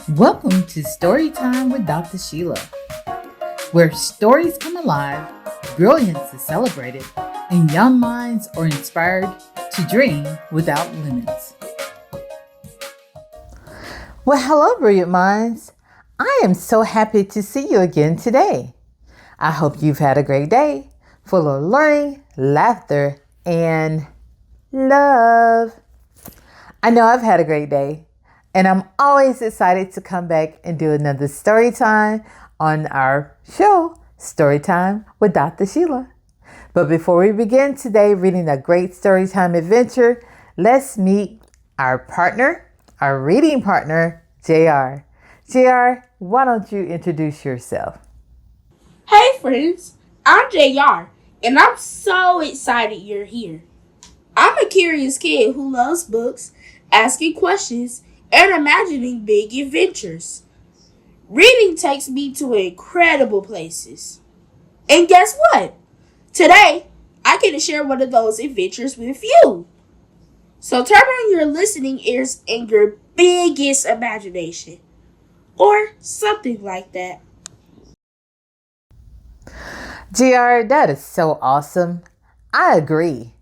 Welcome to Storytime with Dr. Sheila, where stories come alive, brilliance is celebrated, and young minds are inspired to dream without limits. Well, hello, brilliant minds. I am so happy to see you again today. I hope you've had a great day full of learning, laughter, and love. I know I've had a great day, and I'm always excited to come back and do another story time on our show, Storytime with Dr. Sheila. But before we begin today reading a great storytime adventure, let's meet our reading partner, JR. JR, why don't you introduce yourself? Hey friends, I'm JR, and I'm so excited you're here. I'm a curious kid who loves books, asking questions, and imagining big adventures. Reading takes me to incredible places. And guess what? Today, I get to share one of those adventures with you. So turn on your listening ears and your biggest imagination. Or something like that. JR, that is so awesome. I agree.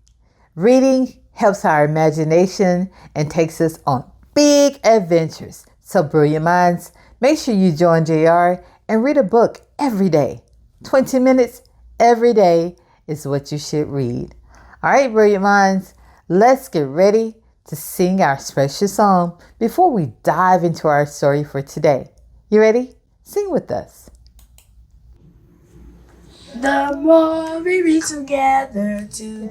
Reading helps our imagination and takes us on big adventures. So brilliant minds, make sure you join JR and read a book every day. 20 minutes every day is what you should read. All right, brilliant minds, let's get ready to sing our special song before we dive into our story for today. You ready? Sing with us. The more we read together, the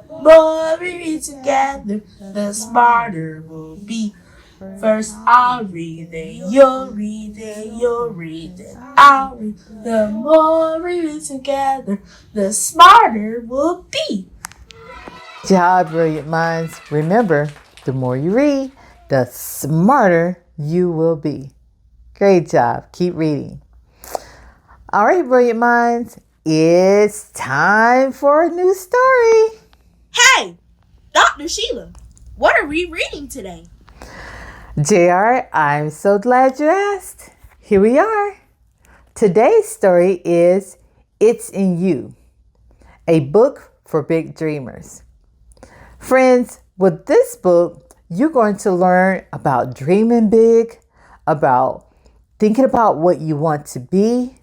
more we read together, the smarter we'll be. First I'll read, then you'll read, then you'll read, then I'll read. The more we read together, the smarter we'll be. Good job, brilliant minds. Remember, the more you read, the smarter you will be. Great job. Keep reading. All right, brilliant minds, it's time for a new story. Hey, Dr. Sheila, what are we reading today? JR, I'm so glad you asked. Here we are. Today's story is It's in You, a book for big dreamers. Friends, with this book, you're going to learn about dreaming big, about thinking about what you want to be,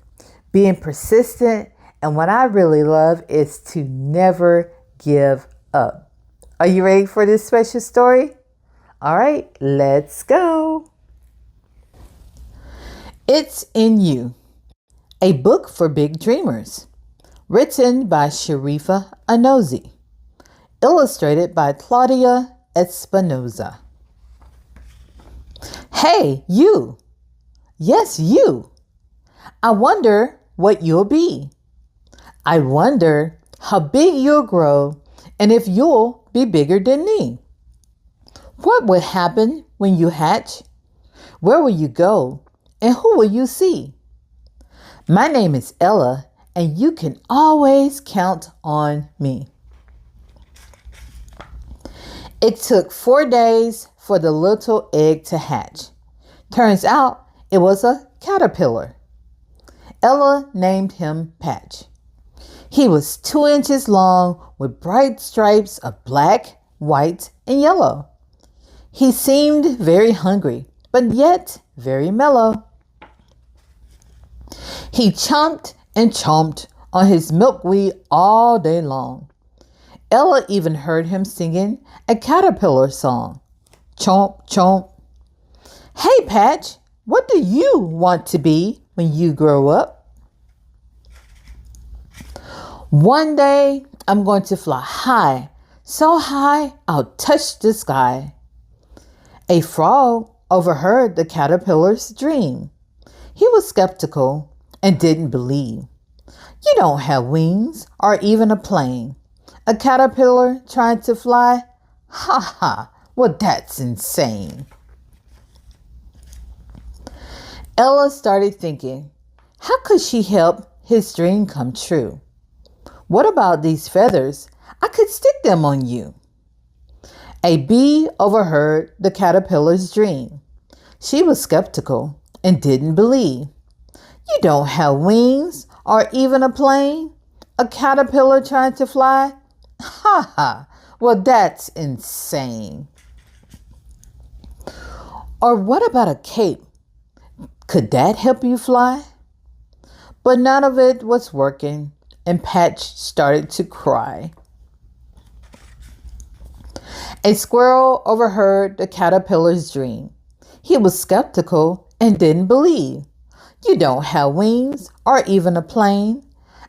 being persistent, and what I really love is to never give up. Are you ready for this special story? All right, let's go. It's in You, a book for big dreamers. Written by Sharifa Anozi. Illustrated by Claudia Espinoza. Hey, you. Yes, you. I wonder what you'll be. I wonder how big you'll grow and if you'll be bigger than me. What will happen when you hatch? Where will you go and who will you see? My name is Ella and you can always count on me. It took 4 days for the little egg to hatch. Turns out it was a caterpillar. Ella named him Patch. He was 2 inches long with bright stripes of black, white, and yellow. He seemed very hungry, but yet very mellow. He chomped and chomped on his milkweed all day long. Ella even heard him singing a caterpillar song. Chomp, chomp. Hey, Patch, what do you want to be when you grow up? One day, I'm going to fly high, so high I'll touch the sky. A frog overheard the caterpillar's dream. He was skeptical and didn't believe. You don't have wings or even a plane. A caterpillar trying to fly? Ha ha, well that's insane. Ella started thinking, how could she help his dream come true? What about these feathers? I could stick them on you. A bee overheard the caterpillar's dream. She was skeptical and didn't believe. You don't have wings or even a plane? A caterpillar trying to fly? Ha ha! Well, that's insane. Or what about a cape? Could that help you fly? But none of it was working, and Patch started to cry. A squirrel overheard the caterpillar's dream. He was skeptical and didn't believe. You don't have wings or even a plane?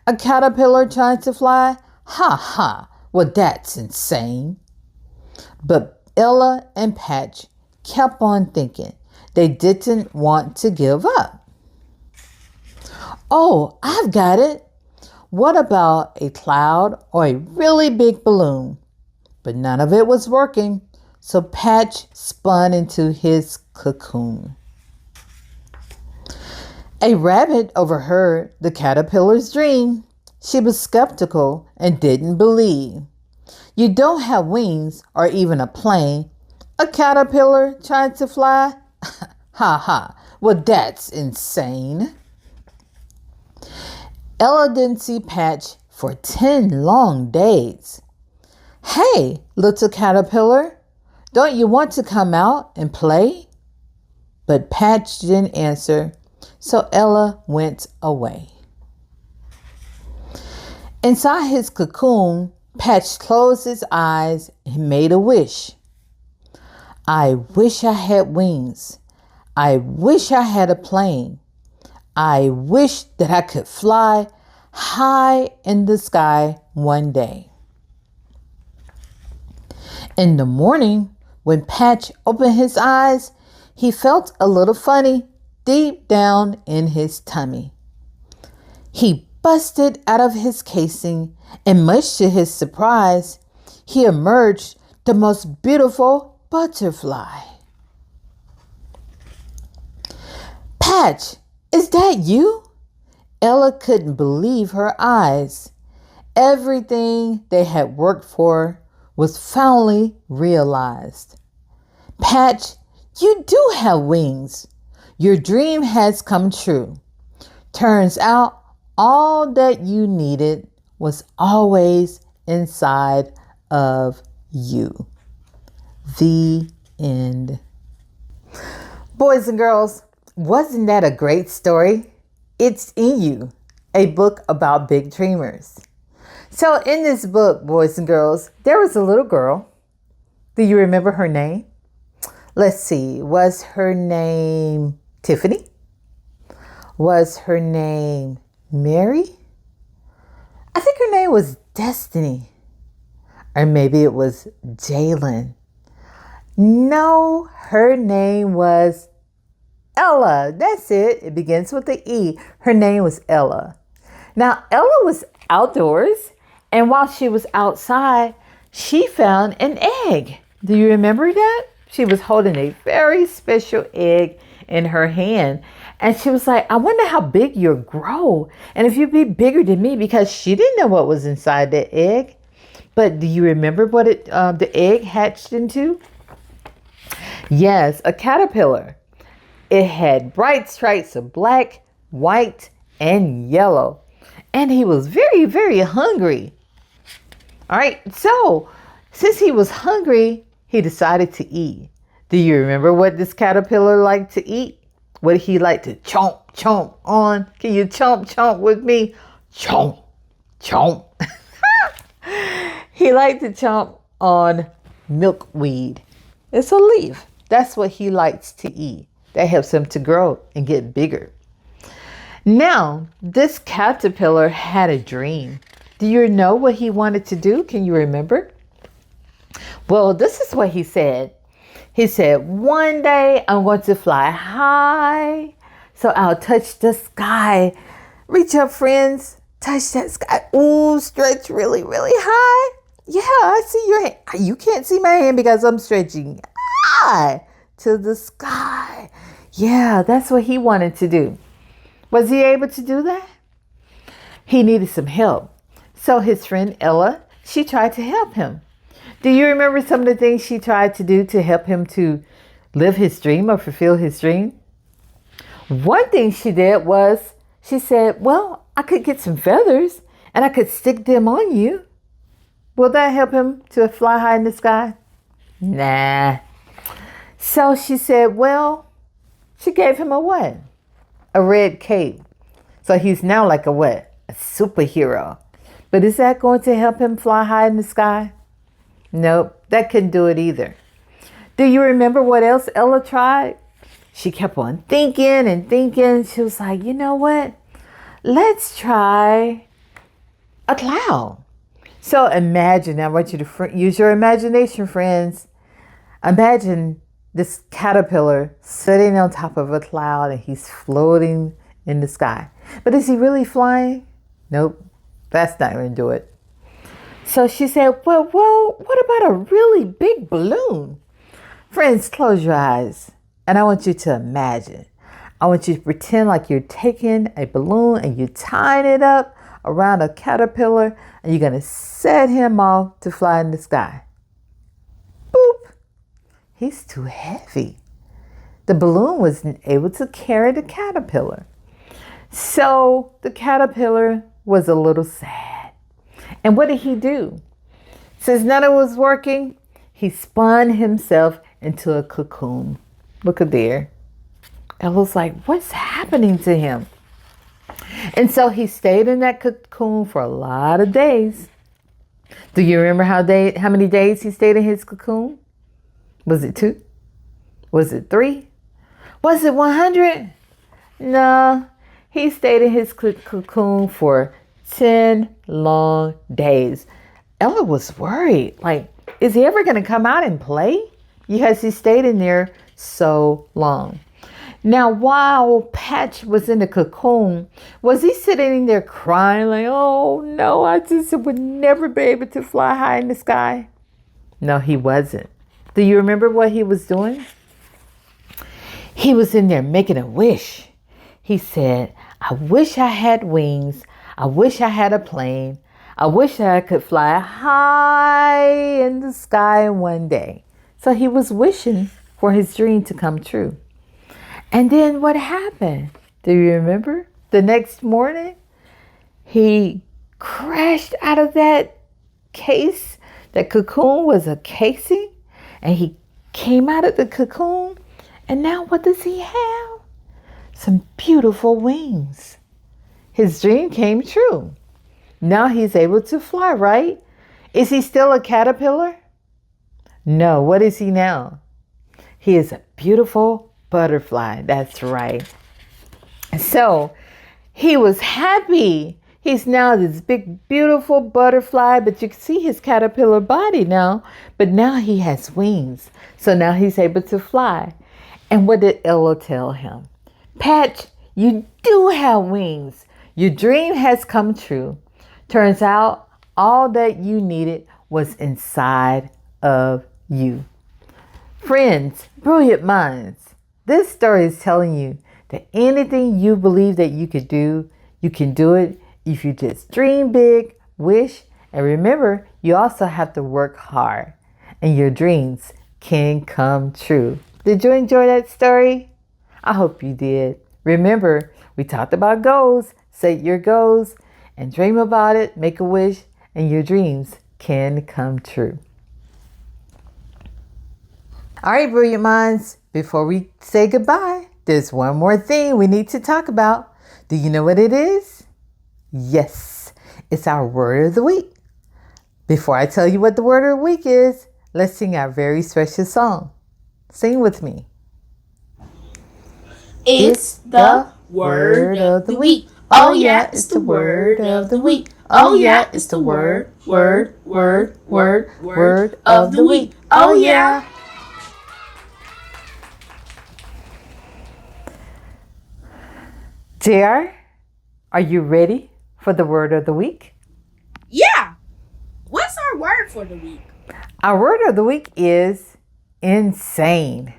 A caterpillar trying to fly? Ha ha! Well, that's insane. But Ella and Patch kept on thinking. They didn't want to give up. Oh, I've got it. What about a cloud or a really big balloon? But none of it was working, so Patch spun into his cocoon. A rabbit overheard the caterpillar's dream. She was skeptical and didn't believe. You don't have wings or even a plane. A caterpillar trying to fly? Ha ha, well, that's insane. Ella didn't see Patch for 10 long days. Hey, little caterpillar, don't you want to come out and play? But Patch didn't answer, so Ella went away. Inside his cocoon, Patch closed his eyes and made a wish. I wish I had wings. I wish I had a plane. I wish that I could fly high in the sky one day. In the morning, when Patch opened his eyes, he felt a little funny deep down in his tummy. He busted out of his casing, and much to his surprise, he emerged the most beautiful butterfly. Patch, is that you? Ella couldn't believe her eyes. Everything they had worked for was finally realized. Patch, you do have wings. Your dream has come true. Turns out all that you needed was always inside of you. The end. Boys and girls, wasn't that a great story? It's in You, a book about big dreamers. So in this book, boys and girls, there was a little girl. Do you remember her name? Let's see. Was her name Tiffany? Was her name Mary? I think her name was Destiny. Or maybe it was Jalen. No, her name was Ella. That's it. It begins with the E. Her name was Ella. Now, Ella was outdoors, and while she was outside, she found an egg. Do you remember that? She was holding a very special egg in her hand. And she was like, I wonder how big you'll grow. And if you'd be bigger than me, because she didn't know what was inside that egg. But do you remember what the egg hatched into? Yes, a caterpillar. It had bright stripes of black, white, and yellow. And he was very, very hungry. All right, so since he was hungry, he decided to eat. Do you remember what this caterpillar liked to eat? What did he like to chomp, chomp on? Can you chomp, chomp with me? Chomp, chomp. He liked to chomp on milkweed. It's a leaf. That's what he likes to eat. That helps him to grow and get bigger. Now, this caterpillar had a dream. Do you know what he wanted to do? Can you remember? Well, this is what he said. He said, one day I'm going to fly high, so I'll touch the sky. Reach up, friends. Touch that sky. Ooh, stretch really, really high. Yeah, I see your hand. You can't see my hand because I'm stretching high to the sky. Yeah, that's what he wanted to do. Was he able to do that? He needed some help. So his friend Ella, she tried to help him. Do you remember some of the things she tried to do to help him to live his dream or fulfill his dream? One thing she did was she said, well, I could get some feathers and I could stick them on you. Will that help him to fly high in the sky? Nah. So she said, well, she gave him a what? A red cape. So he's now like a what? A superhero. But is that going to help him fly high in the sky? Nope, that couldn't do it either. Do you remember what else Ella tried? She kept on thinking and thinking. She was like, you know what? Let's try a cloud. So imagine, I want you to use your imagination, friends. Imagine this caterpillar sitting on top of a cloud and he's floating in the sky. But is he really flying? Nope, that's not going to do it. So she said, well, what about a really big balloon? Friends, close your eyes. And I want you to imagine. I want you to pretend like you're taking a balloon and you're tying it up around a caterpillar and you're going to set him off to fly in the sky. Boop. He's too heavy. The balloon wasn't able to carry the caterpillar. So the caterpillar was a little sad. And what did he do? Since none of it was working, he spun himself into a cocoon. Look at there. Ella's like, what's happening to him? And so he stayed in that cocoon for a lot of days. Do you remember how many days he stayed in his cocoon? Was it 2? Was it 3? Was it 100? No, he stayed in his cocoon for 10 long days. Ella was worried. Like, is he ever going to come out and play? Because he stayed in there so long. Now, while Patch was in the cocoon, was he sitting there crying like, oh no, I just would never be able to fly high in the sky? No, he wasn't. Do you remember what he was doing? He was in there making a wish. He said, I wish I had wings. I wish I had a plane. I wish I could fly high in the sky one day. So he was wishing for his dream to come true. And then what happened? Do you remember? The next morning, he crashed out of that case. That cocoon was a casing. And he came out of the cocoon. And now what does he have? Some beautiful wings. His dream came true. Now he's able to fly, right? Is he still a caterpillar? No, what is he now? He is a beautiful butterfly. That's right. So he was happy. He's now this big, beautiful butterfly, but you can see his caterpillar body now. But now he has wings. So now he's able to fly. And what did Ella tell him? Patch, you do have wings. Your dream has come true. Turns out all that you needed was inside of you. Friends, brilliant minds. This story is telling you that anything you believe that you could do, you can do it if you just dream big, wish, and remember, you also have to work hard and your dreams can come true. Did you enjoy that story? I hope you did. Remember, we talked about goals. Set your goals and dream about it, make a wish, and your dreams can come true. All right, brilliant minds, before we say goodbye, there's one more thing we need to talk about. Do you know what it is? Yes, it's our word of the week. Before I tell you what the word of the week is, let's sing our very special song. Sing with me. It's the word of the week. Oh yeah, it's the word of the week. Oh yeah, it's the word of the week. Oh yeah. JR, are you ready for the word of the week? Yeah. What's our word for the week? Our word of the week is insane.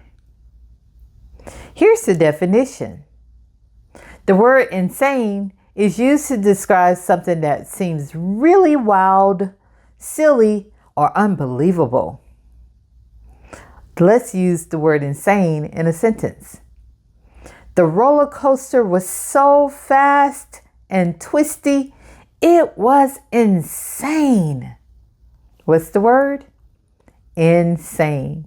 Here's the definition. The word insane is used to describe something that seems really wild, silly, or unbelievable. Let's use the word insane in a sentence. The roller coaster was so fast and twisty, it was insane. What's the word? Insane.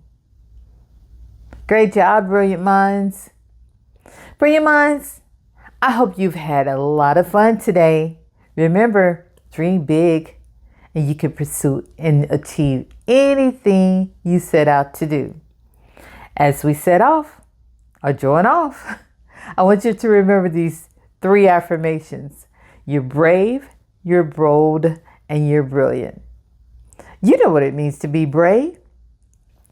Great job, brilliant minds. Brilliant minds, I hope you've had a lot of fun today. Remember, dream big and you can pursue and achieve anything you set out to do. As we set off or join off, I want you to remember these 3 affirmations. You're brave, you're bold, and you're brilliant. You know what it means to be brave.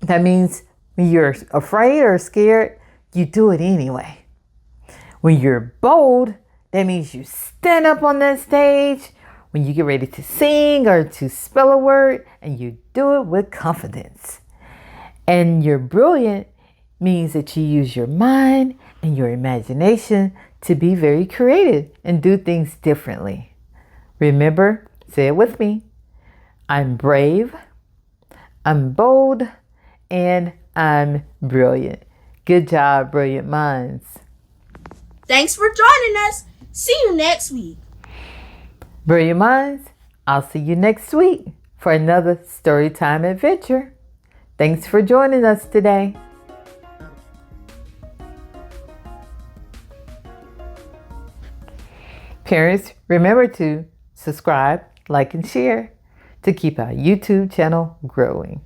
That means when you're afraid or scared, you do it anyway. When you're bold, that means you stand up on that stage when you get ready to sing or to spell a word, and you do it with confidence. And you're brilliant means that you use your mind and your imagination to be very creative and do things differently. Remember, say it with me. I'm brave, I'm bold, and I'm brilliant. Good job, brilliant minds. Thanks for joining us. See you next week. Brilliant minds, I'll see you next week for another Storytime adventure. Thanks for joining us today. Parents, remember to subscribe, like, and share to keep our YouTube channel growing.